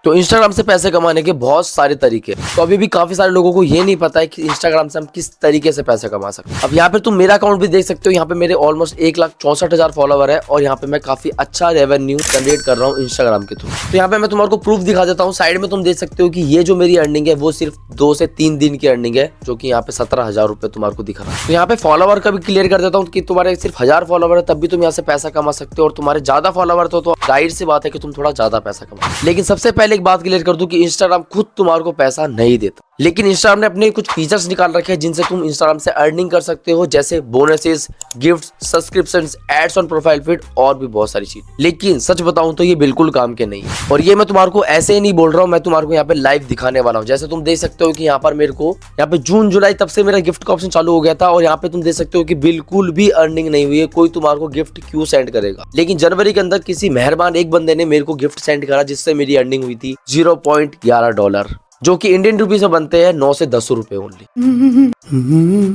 तो इंस्टाग्राम से पैसे कमाने के बहुत सारे तरीके, तो अभी भी काफी सारे लोगों को ये नहीं पता है कि इंस्टाग्राम से हम किस तरीके से पैसे कमा सकते हैं। अब यहाँ पे तुम मेरा अकाउंट भी देख सकते हो, यहाँ पे मेरे ऑलमोस्ट 1,64,000 फॉलोवर है और यहाँ पे मैं काफी अच्छा रेवेन्यू जनरेट कर रहा हूँ इंस्टाग्राम के थ्रू। तो यहाँ पे मैं तुम्हारे को प्रूफ दिखा देता हूँ। साइड में तुम देख सकते हो कि ये जो मेरी अर्निंग है वो सिर्फ 2 से 3 दिन की अर्निंग है, जो कि यहाँ पे 17,000 रुपए तुम्हारे को दिखा रहा है। तो यहाँ पे फॉलोवर का भी क्लियर कर देता हूँ कि तुम्हारे सिर्फ 1000 फॉलोवर है तब भी तुम यहाँ से पैसा कमा सकते हो, और तुम्हारे ज्यादा फॉलोवर तो जाहिर सी बात है कि तुम थोड़ा ज्यादा पैसा कमा। लेकिन सबसे पहले एक बात क्लियर कर दूं कि इंस्टाग्राम खुद तुम्हारे को पैसा नहीं देता, लेकिन इंस्टाग्राम ने अपने कुछ फीचर्स निकाल रखे हैं जिनसे तुम इंस्टाग्राम से अर्निंग कर सकते हो, जैसे bonuses, gifts, subscriptions, ads on profile feed और भी बहुत सारी चीज। लेकिन सच बताऊं तो ये बिल्कुल काम के नहीं है, और ये मैं तुम्हारे को ऐसे ही नहीं बोल रहा हूँ, मैं तुम्हारे को यहाँ पे लाइव दिखाने वाला हूँ। जैसे तुम देख सकते हो कि यहाँ पर मेरे को यहाँ पे जून जुलाई तब से मेरा गिफ्ट का ऑप्शन चालू हो गया था, और यहाँ पे तुम देख सकते हो कि बिल्कुल भी अर्निंग नहीं हुई है। कोई तुम्हारे को गिफ्ट क्यों सेंड करेगा? लेकिन जनवरी के अंदर किसी मेहरबान एक बंदे ने मेरे को गिफ्ट सेंड करा, जिससे मेरी अर्निंग हुई थी $0.11, जो कि इंडियन रुपीज में बनते हैं 9 से 10 रुपए ओनली।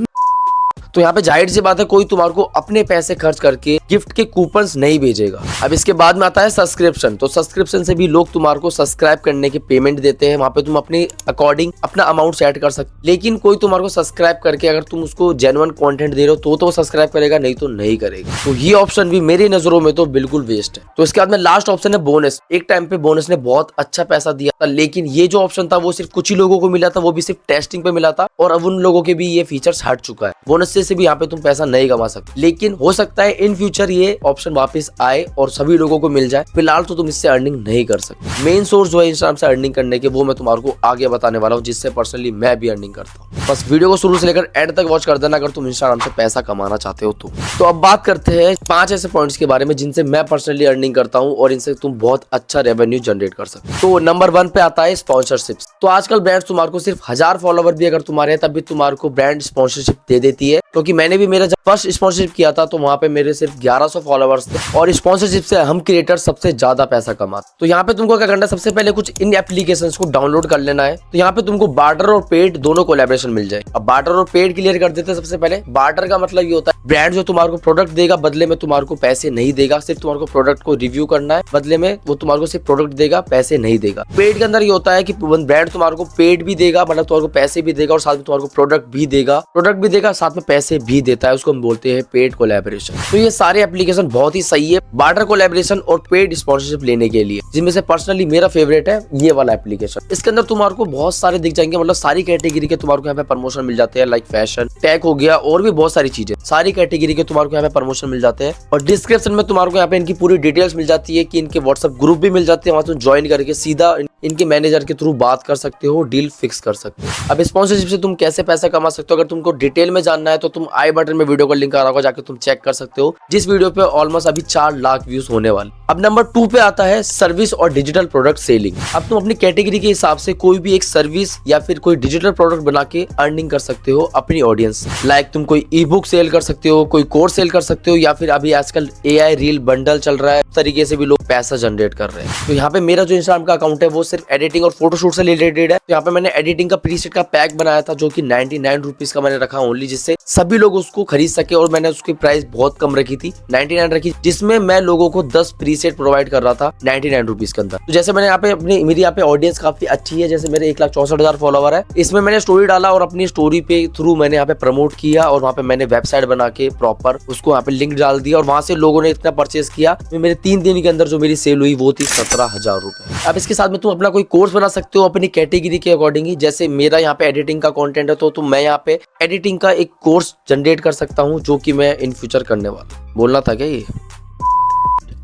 तो यहाँ पे जाहिर सी बात है कोई तुम्हारे को अपने पैसे खर्च करके गिफ्ट के कूपन्स नहीं भेजेगा। अब इसके बाद में आता है सब्सक्रिप्शन। तो सब्सक्रिप्शन से भी लोग तुम्हारे को सब्सक्राइब करने के पेमेंट देते हैं, वहाँ पे तुम अपने अकॉर्डिंग अपना अमाउंट सेट कर सकते। लेकिन कोई तुम्हारे को सब्सक्राइब करके अगर तुम उसको जेन्युइन कंटेंट दे रहे हो तो वो सब्सक्राइब करेगा, नहीं तो नहीं करेगा। तो ये ऑप्शन भी मेरी नजरों में तो बिल्कुल वेस्ट है। तो इसके बाद में लास्ट ऑप्शन है बोनस। एक टाइम पे बोनस ने बहुत अच्छा पैसा दिया था, लेकिन ये जो ऑप्शन था वो सिर्फ कुछ ही लोगों को मिला था, वो भी सिर्फ टेस्टिंग पे मिला था, और अब उन लोगों के भी ये फीचर्स हट चुका है। बोनस से भी यहाँ पे तुम पैसा नहीं कमा सकते, लेकिन हो सकता है इन फ्यूचर ये ऑप्शन वापस आए और सभी लोगों को मिल जाए। फिलहाल तो तुम इससे अर्निंग नहीं कर सकते। मेन सोर्स जो है इंस्टाग्राम से अर्निंग करने के वो मैं तुम्हारे को आगे बताने वाला हूँ, जिससे पर्सनली मैं भी अर्निंग करता हूँ। बस वीडियो को शुरू से लेकर एंड तक वॉच कर देना अगर तुम इंस्टाग्राम से पैसा कमाना चाहते हो तो अब बात करते हैं 5 ऐसे पॉइंट्स के बारे में जिनसे मैं पर्सनली अर्निंग करता हूँ और इनसे तुम बहुत अच्छा रेवेन्यू जनरेट कर सकते हो। तो नंबर 1 पे आता है स्पॉन्सरशिप्स। तो आजकल ब्रांड्स तुम्हारे को सिर्फ 1000 फॉलोवर भी अगर तुम्हारे हैं तब भी तुम्हारे को ब्रांड स्पॉन्सरशिप दे देती है, क्योंकि मैंने भी मेरा जब फर्स्ट स्पॉन्सरशिप किया था तो वहाँ पे मेरे सिर्फ 1100 फॉलोवर्स थे, और स्पॉन्सरशिप से हम क्रिएटर सबसे ज्यादा पैसा कमाते। तो यहाँ पे तुमको क्या करना है, सबसे पहले कुछ इन एप्लीकेशंस को डाउनलोड कर लेना है। तो यहाँ पे तुमको बार्टर और पेड दोनों कोलैबोरेशन मिल जाए। अब बार्टर और पेड क्लियर कर देते हैं। सबसे पहले बार्टर का मतलब ये होता है ब्रांड जो तुम्हारे को प्रोडक्ट देगा बदले में तुम्हारे को पैसे नहीं देगा, सिर्फ तुम्हारे को प्रोडक्ट को रिव्यू करना है, बदले में वो तुम्हारे को सिर्फ प्रोडक्ट देगा, पैसे नहीं देगा। पेड के अंदर ये होता है कि ब्रांड तुम्हारे को पेड भी देगा, मतलब तुम्हारे को पैसे भी देगा और साथ में तुम्हारे को प्रोडक्ट भी देगा, साथ में पैसे भी देता है। उसको हम बोलते हैं पेड कोलैबोरेशन। तो ये सारे एप्लीकेशन बहुत ही सही है बार्टर कोलैबोरेशन और पेड स्पॉन्सरशिप लेने के लिए, जिनमें से पर्सनली मेरा फेवरेट है ये वाला एप्लीकेशन। इसके अंदर तुम्हारे को बहुत सारे दिख जाएंगे, मतलब सारी कैटेगरी के तुम्हारे को यहाँ पे प्रमोशन मिल जाते हैं, लाइक फैशन, टेक हो गया और भी बहुत सारी चीजें। सारी कैटेगरी के तुम्हारे को यहाँ पे प्रमोशन मिल जाते हैं, और डिस्क्रिप्शन में तुम्हारे को यहाँ पे इनकी पूरी डिटेल्स मिल जाती है कि इनके व्हाट्सएप ग्रुप भी मिल जाते हैं, वहां तुम ज्वाइन करके सीधा इनके मैनेजर के थ्रू बात कर सकते हो, डील फिक्स कर सकते हो। अब स्पॉन्सरशिप से तुम कैसे पैसा कमा सकते हो, अगर तुमको डिटेल में जानना है तो तुम आई बटन में वीडियो का लिंक आ रहा होगा, जाके तुम चेक कर सकते हो, जिस वीडियो पे ऑलमोस्ट अभी 4 लाख व्यूज होने वाले। अब नंबर 2 पे आता है सर्विस और डिजिटल प्रोडक्ट सेलिंग। अब तुम अपनी कैटेगरी के हिसाब से कोई भी एक सर्विस या फिर कोई डिजिटल प्रोडक्ट बना के अर्निंग कर सकते हो अपनी ऑडियंस। लाइक तुम कोई ई बुक सेल कर सकते हो, कोई कोर्स सेल कर सकते हो, या फिर अभी आजकल AI रील बंडल चल रहा है, तरीके से भी लोग पैसा जनरेट कर रहे हैं। तो यहाँ पे मेरा जो इंस्टाग्राम का अकाउंट है वो सिर्फ एडिटिंग और फोटोशूट से रिलेटेड है। तो यहाँ पे मैंने एडिटिंग का प्रीसेट का पैक बनाया था, जो कि 99 रुपीज का मैंने रखा ओनली, जिससे सभी लोग उसको खरीद सके, और मैंने उसकी प्राइस बहुत कम रखी थी, 99 रखी, जिसमें मैं लोगों को 10 प्रीसेट प्रोवाइड कर रहा था 99 रुपीज के अंदर। तो जैसे मैंने यहाँ पे मेरी यहाँ पे ऑडियंस काफी अच्छी है, जैसे मेरे 1,64,000 फॉलोवर है, इसमें मैंने स्टोरी डाला और अपनी स्टोरी पे थ्रू मैंने यहाँ पे प्रमोट किया, और वहाँ पे मैंने वेबसाइट बना के प्रॉपर उसको यहाँ पे लिंक डाल दिया, और वहां से लोगों ने इतना परचेज किया, मेरे 3 दिन के अंदर जो मेरी सेल हुई वो थी 17,000 रुपए। अब इसके साथ में तुम अपना कोई कोर्स बना सकते हो अपनी कैटेगरी के अकॉर्डिंग ही। जैसे मेरा यहाँ पे एडिटिंग का कंटेंट है, तो मैं यहाँ पे एडिटिंग का एक कोर्स जनरेट कर सकता हूँ, जो कि मैं इन फ्यूचर करने वाला। बोलना था क्या ये?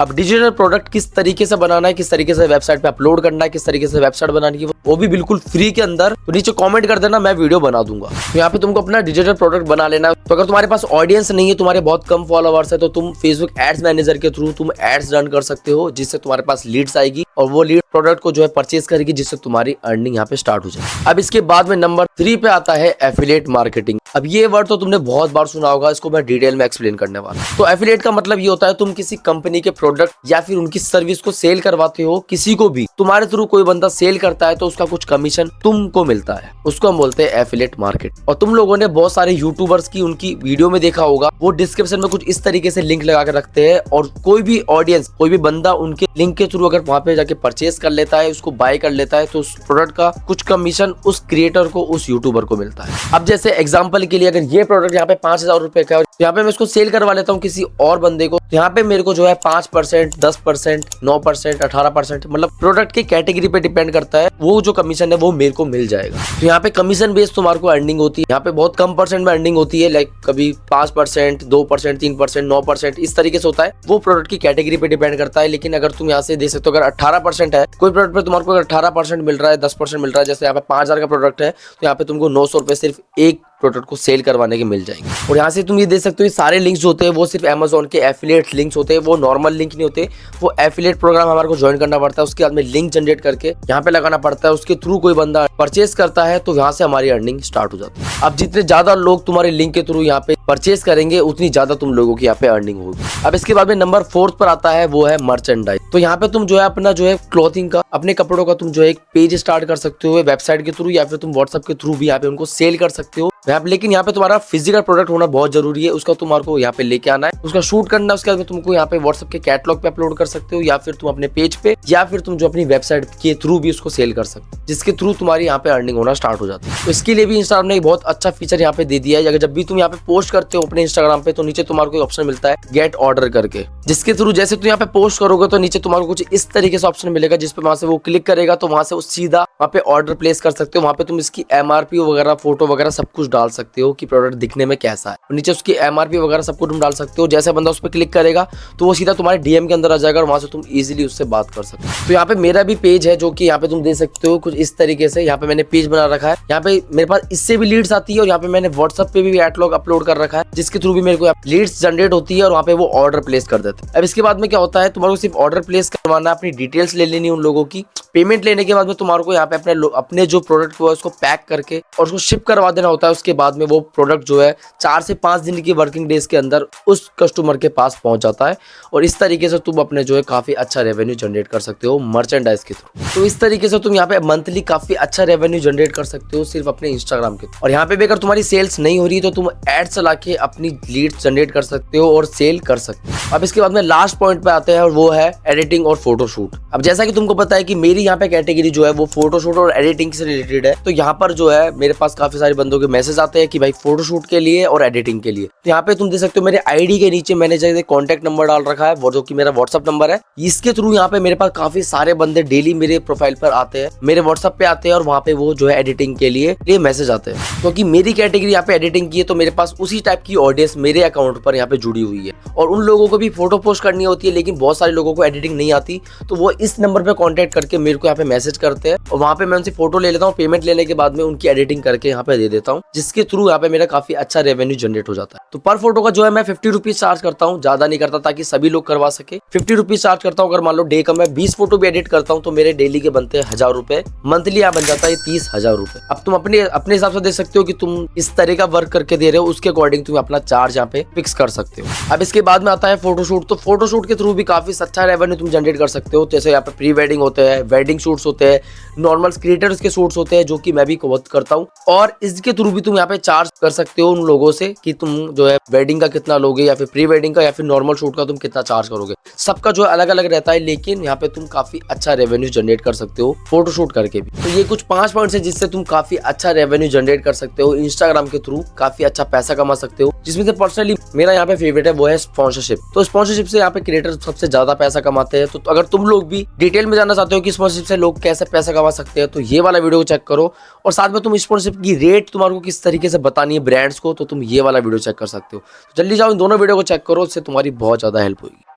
अब डिजिटल प्रोडक्ट किस तरीके से बनाना है, किस तरीके से वेबसाइट पे अपलोड करना है, किस तरीके से वेबसाइट बनानी है, वो भी बिल्कुल फ्री के अंदर, तो नीचे कमेंट कर देना, मैं वीडियो बना दूंगा। तो यहाँ पे तुमको अपना डिजिटल प्रोडक्ट बना लेना। तो अगर तुम्हारे पास ऑडियंस नहीं है, तुम्हारे बहुत कम फॉलोवर्स है, तो तुम फेसबुक एड्स मैनेजर के थ्रू तुम एड्स रन कर सकते हो, जिससे तुम्हारे पास लीड्स आएगी, और वो लीड प्रोडक्ट को जो है परचेज करेगी, जिससे तुम्हारी अर्निंग यहाँ पे स्टार्ट हो जाए। अब इसके बाद में नंबर 3 पे आता है एफिलिएट मार्केटिंग। अब ये वर्ड तो तुमने बहुत बार सुना होगा, इसको मैं डिटेल में एक्सप्लेन करने वाला हूं। तो एफिलिएट का मतलब ये होता है तुम किसी कंपनी के प्रोडक्ट या फिर उनकी सर्विस को सेल करवाते हो किसी को भी, तुम्हारे थ्रू कोई बंदा सेल करता है तो उसका कुछ कमीशन तुमको मिलता है, उसको हम बोलते हैं एफिलिएट मार्केट। और तुम लोगों ने बहुत सारे यूट्यूबर्स की उनकी वीडियो में देखा होगा, वो डिस्क्रिप्शन में कुछ इस तरीके से लिंक लगा के रखते हैं और कोई भी ऑडियंस, कोई भी बंदा उनके लिंक के थ्रू अगर वहां पे जाके परचेस कर लेता है, उसको बाय कर लेता है, तो उस प्रोडक्ट का कुछ कमीशन उस क्रिएटर को, उस यूट्यूबर को मिलता है। अब जैसे एग्जांपल के लिए अगर ये प्रोडक्ट यहाँ पे 5,000 रुपए का है, यहाँ पे मैं इसको सेल करवा लेता हूँ किसी और बंदे को, यहाँ पे मेरे को जो है 5%, 10%, 9%, 18%, मतलब प्रोडक्ट की कैटेगरी पे डिपेंड करता है, वो जो कमीशन है वो मेरे को मिल जाएगा। तो यहाँ पे कमीशन बेस्ड तुम्हारे को अर्निंग होती है, यहाँ पे बहुत कम परसेंट में अर्निंग होती है, लाइक कभी 5%, 2%, 3%, 9%, इस तरीके से होता है, वो प्रोडक्ट की कैटेगरी पे डिपेंड करता है। लेकिन अगर तुम यहाँ से देख सकते हो, अगर 18% है कोई प्रोडक्ट पे, तुम्हारे को अगर 18% मिल रहा है, 10% मिल रहा है, जैसे यहाँ पे 5,000 का प्रोडक्ट है तो यहाँ पे तुमको 900 रुपए सिर्फ एक प्रोडक्ट को सेल करवाने के मिल जाएंगे। और यहाँ से तुम ये देख सकते हो, ये सारे लिंक्स होते हैं वो सिर्फ Amazon के एफिलिएट लिंक्स होते हैं, वो नॉर्मल लिंक नहीं होते, वो एफिलिएट प्रोग्राम हमारे को ज्वाइन करना पड़ता है, उसके बाद में लिंक जनरेट करके यहाँ पे लगाना पड़ता है, उसके थ्रू कोई बंदा परचेस करता है तो यहाँ से हमारी अर्निंग स्टार्ट हो जाती है। अब जितने ज्यादा लोग तुम्हारे लिंक के थ्रू यहाँ पे परचेस करेंगे उतनी ज्यादा तुम लोगों की यहाँ पे अर्निंग होगी। अब इसके बाद में नंबर 4 पर आता है, वो है मर्चेंडाइज। तो यहाँ पे तुम जो है अपना जो है क्लॉथिंग का, अपने कपड़ों का तुम जो है एक पेज स्टार्ट कर सकते हो वेबसाइट के थ्रू, या फिर तुम व्हाट्सएप के थ्रू भी यहाँ पे उनको सेल कर सकते हो। लेकिन यहाँ पे तुम्हारा फिजिकल प्रोडक्ट होना बहुत जरूरी है, उसका तुम्हारे को यहाँ पे लेके आना है, उसका शूट करना है, उसके बाद में तुमको यहाँ पे व्हाट्सएप के कैटलॉग पे अपलोड कर सकते हो, या फिर तुम अपने पेज पे, या फिर तुम जो अपनी वेबसाइट के थ्रू भी उसको सेल कर सकते हो, जिसके थ्रू तुम्हारी यहाँ पे अर्निंग होना स्टार्ट हो जाती है। तो इसके लिए भी इंस्टाग्राम ने एक बहुत अच्छा फीचर यहाँ पे दे दिया है। अगर जब भी तुम यहाँ पे पोस्ट करते हो अपने इंस्टाग्राम पे, तो नीचे तुम्हारे को ऑप्शन मिलता है गेट ऑर्डर करके, जिसके थ्रू जैसे तुम यहाँ पे पोस्ट करोगे तो नीचे तुम्हारे को कुछ इस तरीके से ऑप्शन मिलेगा, जिसपे वहां से वो क्लिक करेगा तो वहां से वो सीधा वहाँ पे ऑर्डर प्लेस कर सकते हो। वहाँ पे तुम इसकी MRP वगैरह, फोटो वगैरह सब कुछ डाल सकते हो कि प्रोडक्ट दिखने में कैसा है, नीचे उसकी MRP वगैरह सब कुछ तुम डाल सकते हो। जैसे बंदा उस पर क्लिक करेगा तो वो सीधा तुम्हारे DM के अंदर आ जाएगा और वहां से तुम इजीली उससे बात कर सकते हो। तो यहाँ पे मेरा भी पेज है जो कि यहाँ पे तुम देख सकते हो कुछ इस तरीके से, यहाँ पे मैंने पेज बना रखा है, यहाँ पे मेरे पास इससे भी लीड्स आती है, और यहाँ पे मैंने व्हाट्सएप पे भी कैटलॉग अपलोड कर रखा है, जिसके थ्रू भी मेरे को लीड्स जनरेट होती है और वहाँ पे वो ऑर्डर प्लेस कर देते हैं। अब इसके बाद में क्या होता है, तुम्हारे को सिर्फ ऑर्डर प्लेस करवाना, अपनी डिटेल्स ले लेनी उन लोगों की, पेमेंट लेने के बाद में तुम्हारे को यहाँ पे अपने जो प्रोडक्ट को है उसको पैक करके और उसको शिप करवा देना होता है। उसके बाद में वो प्रोडक्ट जो है 4 से 5 दिन की वर्किंग डेज के अंदर उस कस्टमर के पास पहुंच जाता है, और इस तरीके से तुम अपने जो है काफी अच्छा रेवेन्यू जनरेट कर सकते हो मर्चेंडाइज के थ्रू। तो इस तरीके से तुम यहाँ पे मंथली काफी अच्छा रेवेन्यू जनरेट कर सकते हो सिर्फ अपने इंस्टाग्राम के। और यहाँ पे भी अगर तुम्हारी सेल्स नहीं हो रही तो तुम एड चला के अपनी लीड्स जनरेट कर सकते हो और सेल कर सकते हो। अब इसके बाद में लास्ट पॉइंट पे आते हैं, और वो है एडिटिंग और फोटोशूट। अब जैसा कि तुमको पता है कि मेरी यहाँ पे कैटेगरी जो है वो फोटोशूट और एडिटिंग से रिलेटेड है, तो यहाँ पर जो है मेरे पास काफी सारे बंदों के मैसेज आते हैं कि भाई फोटोशूट के लिए और एडिटिंग के लिए। तो यहाँ पे तुम देख सकते हो मेरे आईडी के नीचे मैंने जैसे कॉन्टैक्ट नंबर डाल रखा है, वो जो कि मेरा व्हाट्सअप नंबर है। इसके थ्रू यहाँ पे मेरे पास काफी सारे बंदे डेली मेरे प्रोफाइल पर आते हैं, मेरे व्हाट्सअप पे आते हैं, और वहाँ पे वो जो है एडिटिंग के लिए मैसेज आते हैं। क्योंकि मेरी कैटेगरी यहाँ पे एडिटिंग की है, तो मेरे पास उसी टाइप की ऑडियंस मेरे अकाउंट पर यहाँ पे जुड़ी हुई है, और उन लोगों को भी फोटो पोस्ट करनी होती है, लेकिन बहुत सारे लोगों को एडिटिंग नहीं आती, तो वो इस नंबर पे कांटेक्ट करके मेरे को यहाँ पे मैसेज करते हैं, और वहाँ पे मैं उनसे फोटो ले लेता हूँ। पेमेंट लेने के बाद में उनकी एडिटिंग करके यहाँ पे दे देता हूँ, जिसके थ्रू यहाँ पे मेरा काफी अच्छा रेवेन्यू जनरेट हो जाता है। तो पर फोटो का जो है मैं 50 रुपीज चार्ज करता हूँ, ज्यादा नहीं करता, ताकि सभी लोग करवा सके। 50 रुपीज चार्ज करता हूँ। अगर मान लो डे का मैं 20 फोटो भी एडिट करता हूँ तो मेरे डेली के बनते हैं 1000 रुपए, मंथली यहाँ बन जाता है 30,000 रुपए। अब तुम अपने हिसाब से देख सकते हो कि तुम इस तरह का वर्क करके दे रहे हो, उसके अकॉर्डिंग तुम अपना चार्ज यहाँ पे फिक्स कर सकते हो। अब इसके बाद में आता है फोटोशूट। तो फोटोशूट के थ्रू भी काफी अच्छा रेवेन्यू तुम जनरेट कर सकते हो। जैसे यहाँ पे प्री वेडिंग होते हैं, वेडिंग शूट्स होते हैं, नॉर्मल क्रिएटर्स के शूट्स होते हैं, जो कि मैं भी बहुत करता हूँ, और इसके थ्रू भी तुम यहाँ पे चार्ज कर सकते हो उन लोगों से कि तुम जो है वेडिंग का कितना लोगे, या फिर प्री वेडिंग का, या फिर नॉर्मल शूट का तुम कितना चार्ज करोगे। सबका जो अलग अलग रहता है, लेकिन यहाँ पे तुम काफी अच्छा रेवेन्यू जनरेट कर सकते हो फोटोशूट करके भी। तो ये कुछ 5 पॉइंट्स है जिससे तुम काफी अच्छा रेवेन्यू जनरेट कर सकते हो इंस्टाग्राम के थ्रू, काफी अच्छा पैसा कमा सकते हो। जिसमें से पर्सनली मेरा यहाँ पे फेवरेट है वो है स्पॉन्सरशिप। तो स्पॉन्सरशिप से यहाँ पे क्रिएटर सबसे ज्यादा पैसा कमाते हैं। तो अगर तुम लोग भी डिटेल में जानना चाहते हो कि स्पॉन्सरशिप से लोग कैसे पैसा कमा सकते हैं, तो ये वाला वीडियो चेक करो, और साथ में तुम स्पॉन्सरशिप की रेट तुम्हारे को किस तरीके से बतानी है ब्रांड्स को, तो तुम ये वाला वीडियो चेक कर सकते हो। जल्दी जाओ इन दोनों वीडियो को चेक करो, इससे तुम्हारी बहुत ज्यादा हेल्प होगी।